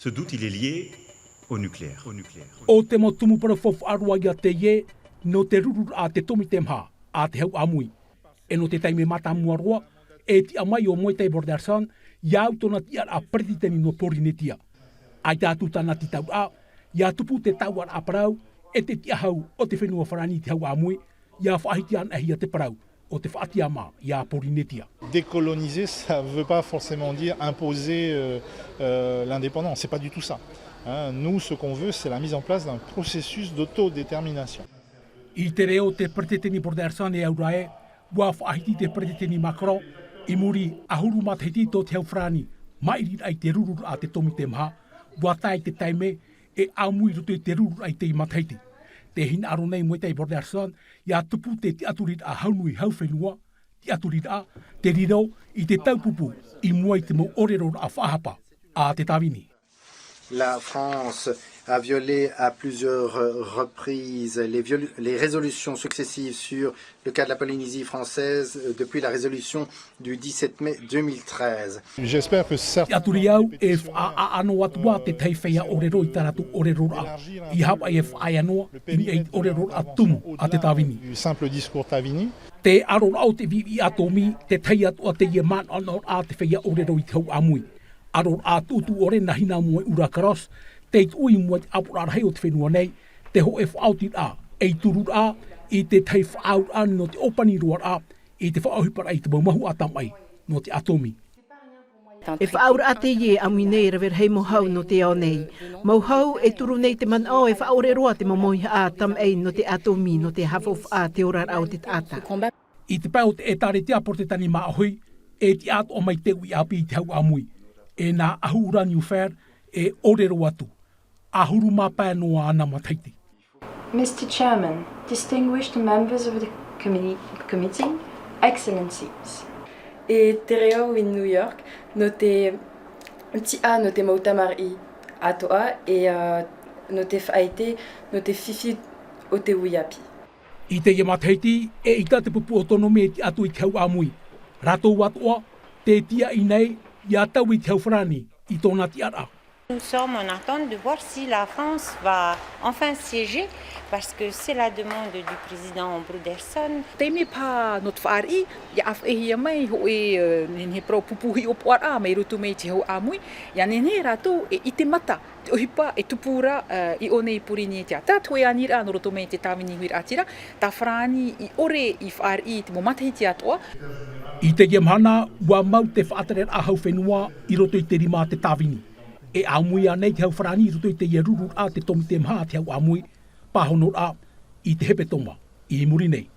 Ce doute, il est lié au nucléaire. O te mo tumu para fofu arua ia te ye, no te ruru a te tomi te mha, a te hau amui. E no te taime mata muarua, e ti amai o moe tei borderson, iau tona ti ar a pretiteni no porinetia. Ai tātu tana ti tau a, ia tupu te tau ar a parau, e te tia hau o te whenua wharani te hau amui, ia whaahiti an ahia te parau, o te whaatia ma, ia porinetia. Décoloniser, ça ne veut pas forcément dire imposer l'indépendance, c'est pas du tout ça. Nous, ce qu'on veut, c'est la mise en place d'un processus d'autodétermination. I te reo te pretiteni borderson e aurae, wa whaahiti te pretiteni makro, i muri ahuru matahiti tō te hau wharani, mairi ai te ruru a te tomi te maha, wa tai te taime e amui roto i te ruru ai te i matahiti. Te hina aro nei moe tei borderson, ia tupu te aturit a haunui hau whenua, te aturit a, te riro i te taupupu i mua i te mo orero a whahapa a te tawini. La France a violé à plusieurs reprises les résolutions successives sur le cas de la Polynésie française depuis la résolution du 17 mai 2013. J'espère que certains... Du simple discours Tavini. Te aro au te vivi atomi, te tei atu a te ieman anor a te whaia orero I te hau amui. Aro a tutu ore na hina mua ura karos, te ui mua te apurara hei o te whenua nei, te ho e whaautit a, e turur a, I te tei whaau a no te opani ruar a, I te whaauhipara I te maumahu atamai, no te atomi. E whaura a te ie a minei rawer hei mohau no te ao nei. Mohau e turu nei te man o e whaure roa te mamoi a tam ei no te atomi no te hafof a te orar au te tata. I te pau te e tare te apor te tani maa hui, e te ato o mai te ui api I te hau amui. E nā ahura New Fair e orero atu. Ahuru mapa noa ana mataiti. Mr. Chairman, distinguished members of the committee, excellencies. E te reo in New York, no te ti a no te mautamari atoa e no te whaite, no te whiwhi o te uiapi. I te mataiti e ita te pupu autonomi e te atu I te hau amui. Rato watoa, te tia I nei, ia tau I te hau wharani, I tōna ti ara. Nous sommes en attente de voir si la France va enfin siéger, parce que c'est la demande du président Broderson. Teime pa not whaari, ia af ehia mai ho e nene pro pupuhi o puara mai rutu mei te hau amui, ia nene rato e I te mata, te ohipa e tupura I o nei purini te ata, toi anira no roto mei te tawini huir atira, ta wharani I ore I whaari te mo matahi te atoa. I te gemhana, ua mau te whaateret a hau whenua I roto I te rima te tawini. E amui anei te hau wharani I roto I te ieruru a te tomi te mha te hau amui, pahonor a I te hepe toma, I muri nei.